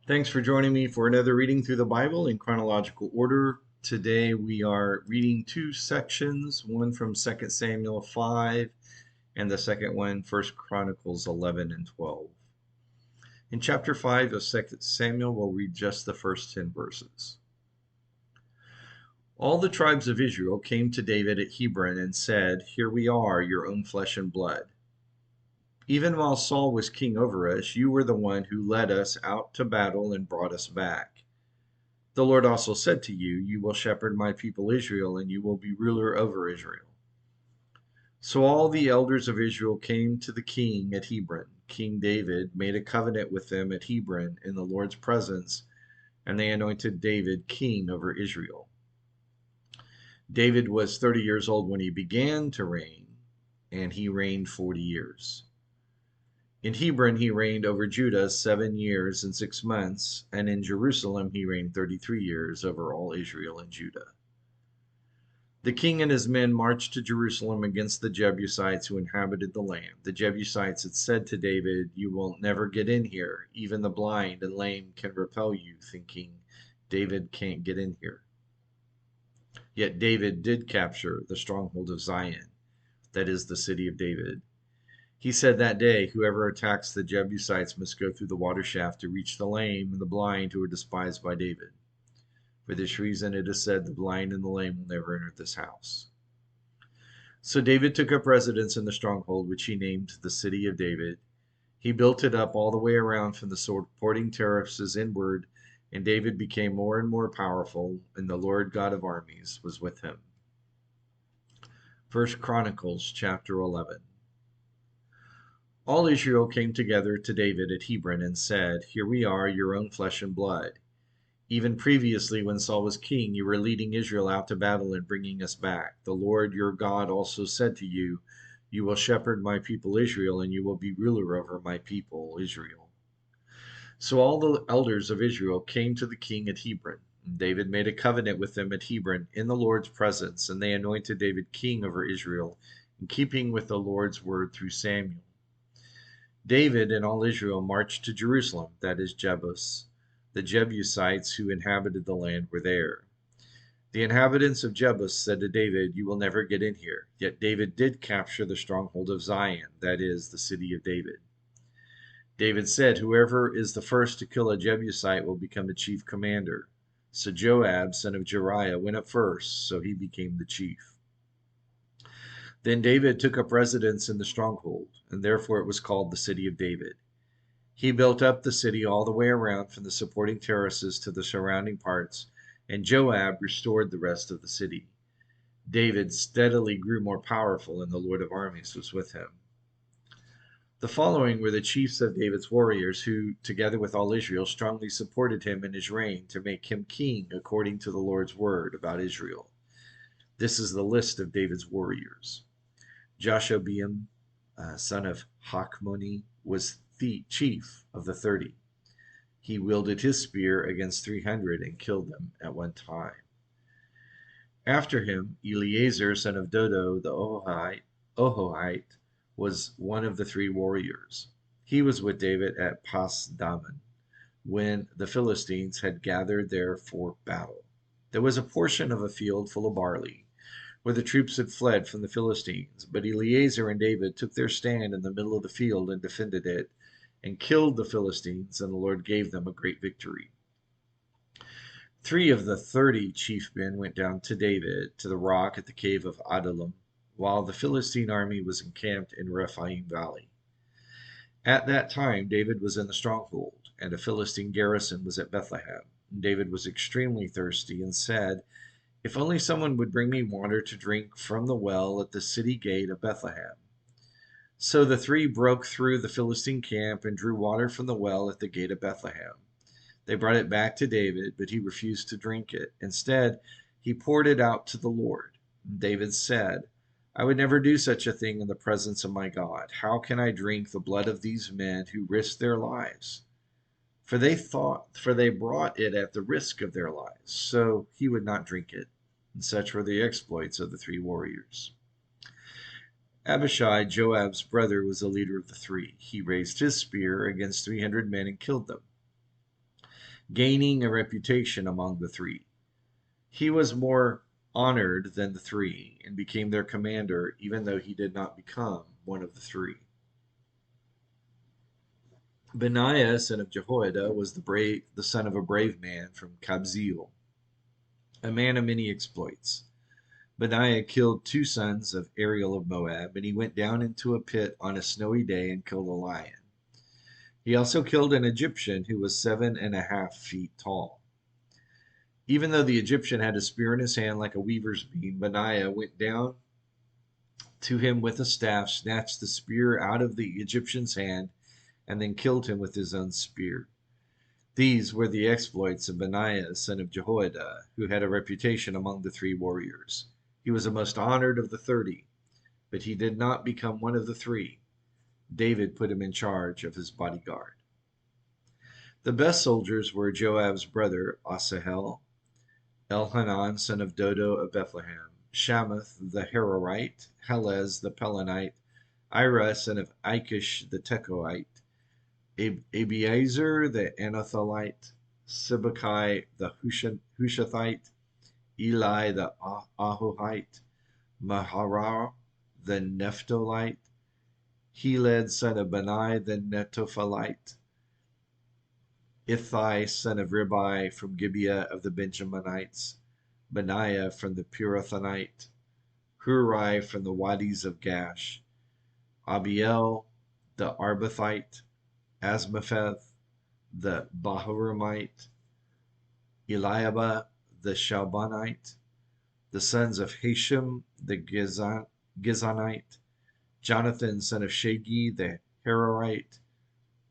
Thanks for joining me for another reading through the Bible in chronological order. Today we are reading two sections, one from 2 Samuel 5 and the second one, 1 Chronicles 11 and 12. In chapter 5 of 2 Samuel, we'll read just the first 10 verses. All the tribes of Israel came to David at Hebron and said, "Here we are, your own flesh and blood. Even while Saul was king over us, you were the one who led us out to battle and brought us back. The Lord also said to you, You will shepherd my people Israel, and you will be ruler over Israel." So all the elders of Israel came to the king at Hebron. King David made a covenant with them at Hebron in the Lord's presence, and they anointed David king over Israel. David was 30 years old when he began to reign, and he reigned 40 years. In Hebron he reigned over Judah 7 years and 6 months, and in Jerusalem he reigned 33 years over all Israel and Judah. The king and his men marched to Jerusalem against the Jebusites who inhabited the land. The Jebusites had said to David, "You will never get in here. Even the blind and lame can repel you," thinking, "David can't get in here." Yet David did capture the stronghold of Zion, that is, the city of David. He said that day, "Whoever attacks the Jebusites must go through the water shaft to reach the lame and the blind who are despised by David." For this reason it is said, "The blind and the lame will never enter this house." So David took up residence in the stronghold, which he named the City of David. He built it up all the way around from the supporting terraces inward, and David became more and more powerful, and the Lord God of armies was with him. 1 Chronicles chapter 11. All Israel came together to David at Hebron and said, "Here we are, your own flesh and blood. Even previously, when Saul was king, you were leading Israel out to battle and bringing us back. The Lord your God also said to you, 'You will shepherd my people Israel, and you will be ruler over my people Israel.'" So all the elders of Israel came to the king at Hebron. And David made a covenant with them at Hebron in the Lord's presence, and they anointed David king over Israel, in keeping with the Lord's word through Samuel. David and all Israel marched to Jerusalem, that is Jebus. The Jebusites who inhabited the land were there. The inhabitants of Jebus said to David, "You will never get in here." Yet David did capture the stronghold of Zion, that is, the city of David. David said, "Whoever is the first to kill a Jebusite will become a chief commander." So Joab, son of Jeruiah, went up first, so he became the chief. Then David took up residence in the stronghold, and therefore it was called the City of David. He built up the city all the way around from the supporting terraces to the surrounding parts, and Joab restored the rest of the city. David steadily grew more powerful, and the Lord of armies was with him. The following were the chiefs of David's warriors, who, together with all Israel, strongly supported him in his reign to make him king according to the Lord's word about Israel. This is the list of David's warriors. Jashobeam, son of Hachmoni, was the chief of the 30. He wielded his spear against 300 and killed them at one time. After him, Eleazar, son of Dodo the Ohohite, was one of the 3 warriors. He was with David at Pasdammim when the Philistines had gathered there for battle. There was a portion of a field full of barley, where the troops had fled from the Philistines, but Eleazar and David took their stand in the middle of the field and defended it, and killed the Philistines, and the Lord gave them a great victory. 3 of the 30 chief men went down to David to the rock at the cave of Adullam, while the Philistine army was encamped in Rephaim Valley. At that time David was in the stronghold, and a Philistine garrison was at Bethlehem. David was extremely thirsty and said, "If only someone would bring me water to drink from the well at the city gate of Bethlehem." So the 3 broke through the Philistine camp and drew water from the well at the gate of Bethlehem. They brought it back to David, but he refused to drink it. Instead, he poured it out to the Lord. David said, "I would never do such a thing in the presence of my God. How can I drink the blood of these men who risked their lives?" For they brought it at the risk of their lives, so he would not drink it. And such were the exploits of the 3 warriors. Abishai, Joab's brother, was the leader of the 3. He raised his spear against 300 men and killed them. gaining a reputation among the three. He was more honored than the three and became their commander, even though he did not become one of the three. Benaiah, son of Jehoiada, was the son of a brave man from Kabzeel, a man of many exploits. Benaiah killed two sons of Ariel of Moab, and he went down into a pit on a snowy day and killed a lion. He also killed an Egyptian who was 7.5 feet tall. Even though the Egyptian had a spear in his hand like a weaver's beam, Benaiah went down to him with a staff, snatched the spear out of the Egyptian's hand, and then killed him with his own spear. These were the exploits of Benaiah, son of Jehoiada, who had a reputation among the three warriors. He was the most honored of the 30, but he did not become one of the three. David put him in charge of his bodyguard. The best soldiers were Joab's brother, Asahel, Elhanan, son of Dodo of Bethlehem, Shamath the Hararite, Helez the Pelonite, Ira, son of Achish the Tekoite, Abiezer the Anatholite, Sibbecai the Hushathite, Eli the Ahohite, Maharar the Nephthalite, Heled son of Benai the Netophalite, Ithai son of Ribai from Gibeah of the Benjaminites, Benaiah from the Pirathonite, Hurai from the wadis of Gash, Abiel the Arbathite, Asmapheth the Bahurimite, Eliabah the Shalbanite, the sons of Hashem the Gizonite, Jonathan son of Shagi the Hararite,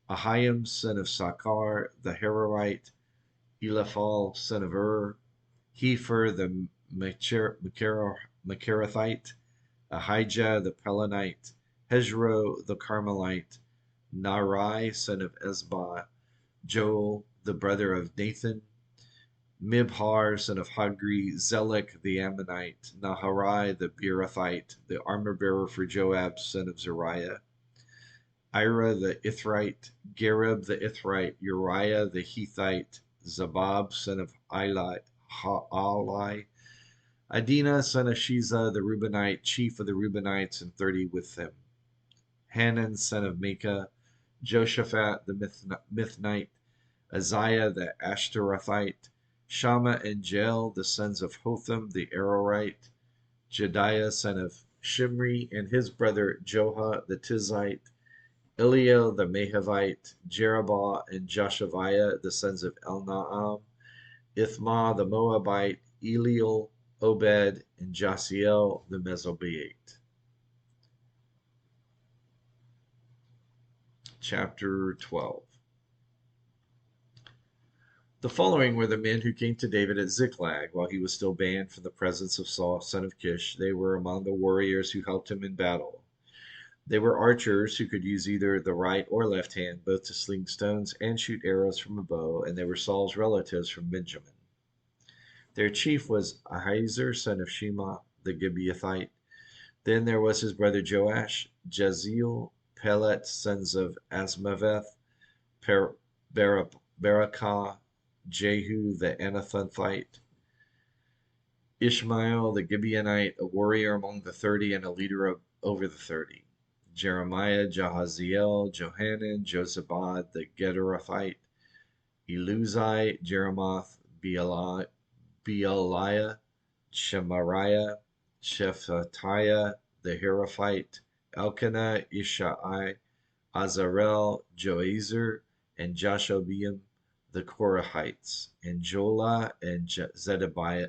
Ahiam son of Sakar the Hararite, Eliphal son of Hefer the Macherathite, Ahijah the Pelonite, Hezro the Carmelite, Narai son of Esbah, Joel the brother of Nathan, Mibhar son of Hagri, Zelek the Ammonite, Naharai the Beerothite, the armor-bearer for Joab son of Zeruiah, Ira the Ithrite, Gareb the Ithrite, Uriah the Hethite, Zabab son of Ali, Adina son of Shiza the Reubenite, chief of the Reubenites, and 30 with him, Hanan son of Micah, Joshaphat the Mithnite, Isaiah the Ashtarothite, Shammah and Jael the sons of Hotham the Arorite, Jediah son of Shimri and his brother Joha the Tizite, Eliel the Mahavite, Jeroboam and Joshaviah the sons of Elnaam, Ithma the Moabite, Eliel, Obed, and Jasiel the Mezobaite. Chapter 12. The following were the men who came to David at Ziklag while he was still banned from the presence of Saul, son of Kish. They were among the warriors who helped him in battle. They were archers who could use either the right or left hand, both to sling stones and shoot arrows from a bow, and they were Saul's relatives from Benjamin. Their chief was Ahiezer, son of Shema, the Gibeathite. Then there was his brother Joash, Jeziel, Pelet, sons of Asmaveth, Barakah, Jehu the Anathothite, Ishmael the Gibeonite, a warrior among the 30 and a leader over the 30. Jeremiah, Jahaziel, Johanan, Josabad the Gederathite, Eluzai, Jeremoth, Bealiah, Shemariah, Shephatiah the Heraphite, Elkanah, Ishai, Azarel, Joezer, and Jashobeam the Korahites, and Jola and Zebadiah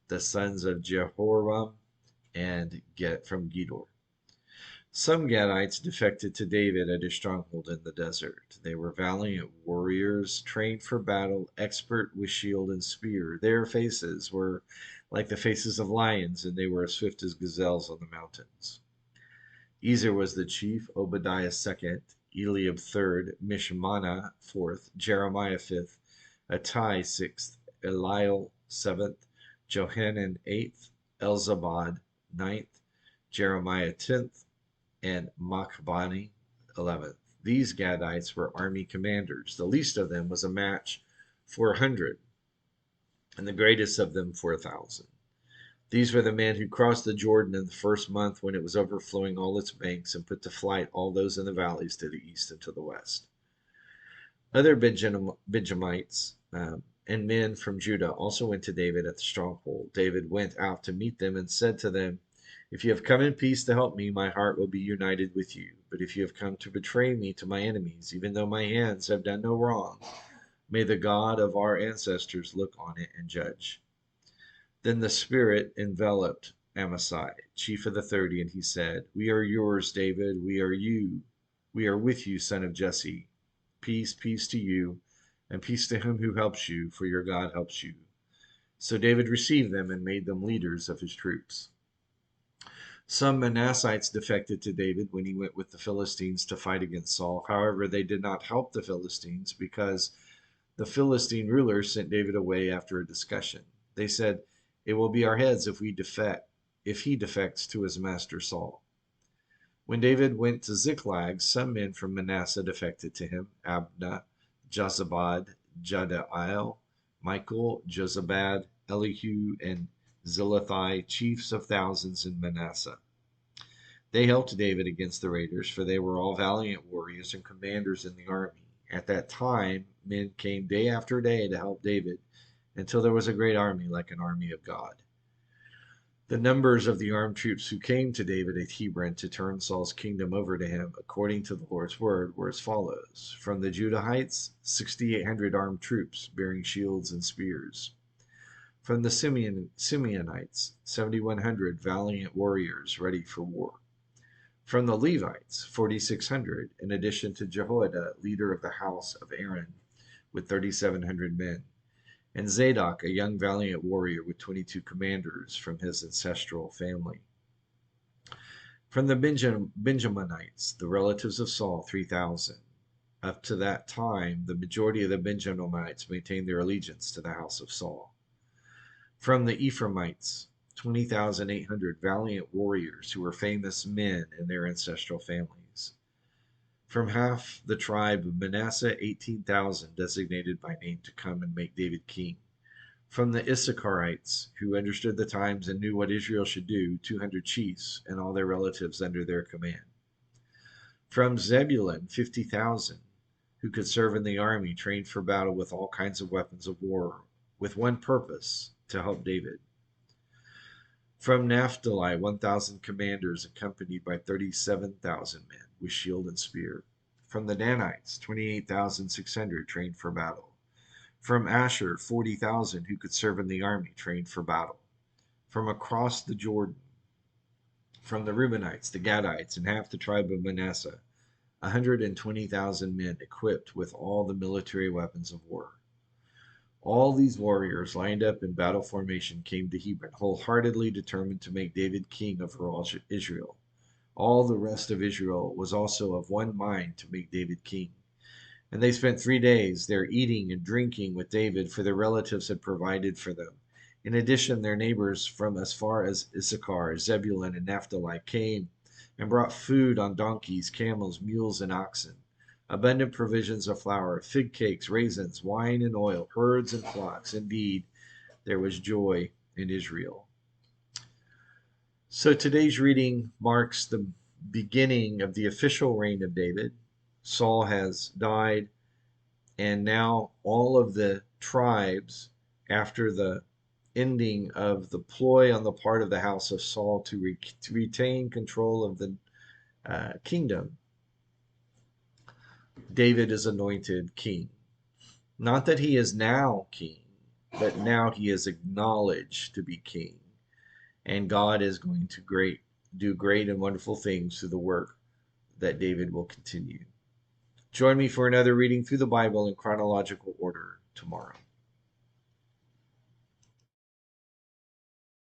the sons of Jehoram and from Gedor. Some Gadites defected to David at his stronghold in the desert. They were valiant warriors, trained for battle, expert with shield and spear. Their faces were like the faces of lions, and they were as swift as gazelles on the mountains. Ezer was the chief, Obadiah second, Eliab third, Mishmana fourth, Jeremiah fifth, Attai sixth, Eliel seventh, Johanan eighth, Elzabad ninth, Jeremiah 10th, and Machbani 11th. These Gadites were army commanders. The least of them was a match for 100, and the greatest of them for 1,000. These were the men who crossed the Jordan in the first month when it was overflowing all its banks, and put to flight all those in the valleys to the east and to the west. Other Benjamites and men from Judah also went to David at the stronghold. David went out to meet them and said to them, "If you have come in peace to help me, my heart will be united with you. But if you have come to betray me to my enemies, even though my hands have done no wrong, may the God of our ancestors look on it and judge." Then the Spirit enveloped Amasai, chief of the 30, and he said, "We are yours, David. We are with you, son of Jesse. Peace, peace to you, and peace to him who helps you, for your God helps you." So David received them and made them leaders of his troops. Some Manassites defected to David when he went with the Philistines to fight against Saul. However, they did not help the Philistines because the Philistine rulers sent David away after a discussion. They said, "It will be our heads if he defects to his master Saul." When David went to Ziklag, some men from Manasseh defected to him: Abna, Jozabad, Jadiel, Michael, Jozabad, Elihu, and Zilithai, chiefs of thousands in Manasseh. They helped David against the raiders, for they were all valiant warriors and commanders in the army. At that time, men came day after day to help David, until there was a great army, like an army of God. The numbers of the armed troops who came to David at Hebron to turn Saul's kingdom over to him, according to the Lord's word, were as follows: from the Judahites, 6,800 armed troops bearing shields and spears; from the Simeonites, 7,100 valiant warriors ready for war; from the Levites, 4,600, in addition to Jehoiada, leader of the house of Aaron, with 3,700 men; and Zadok, a young valiant warrior with 22 commanders from his ancestral family. From the Benjaminites, the relatives of Saul, 3,000. Up to that time, the majority of the Benjaminites maintained their allegiance to the house of Saul. From the Ephraimites, 20,800 valiant warriors who were famous men in their ancestral families. From half the tribe of Manasseh, 18,000 designated by name to come and make David king. From the Issacharites, who understood the times and knew what Israel should do, 200 chiefs and all their relatives under their command. From Zebulun, 50,000 who could serve in the army, trained for battle with all kinds of weapons of war, with one purpose: to help David. From Naphtali, 1,000 commanders accompanied by 37,000 men with shield and spear. From the Danites, 28,600 trained for battle. From Asher, 40,000 who could serve in the army, trained for battle. From across the Jordan, from the Reubenites, the Gadites, and half the tribe of Manasseh, 120,000 men equipped with all the military weapons of war. All these warriors, lined up in battle formation, came to Hebron, wholeheartedly determined to make David king over all Israel. All the rest of Israel was also of one mind to make David king. And they spent 3 days there eating and drinking with David, for their relatives had provided for them. In addition, their neighbors from as far as Issachar, Zebulun, and Naphtali came and brought food on donkeys, camels, mules, and oxen, abundant provisions of flour, fig cakes, raisins, wine, and oil, herds and flocks. Indeed, there was joy in Israel. So today's reading marks the beginning of the official reign of David. Saul has died, and now all of the tribes, after the ending of the ploy on the part of the house of Saul to retain control of the kingdom, David is anointed king. Not that he is now king, but now he is acknowledged to be king. And God is going to do great and wonderful things through the work that David will continue. Join me for another reading through the Bible in chronological order tomorrow.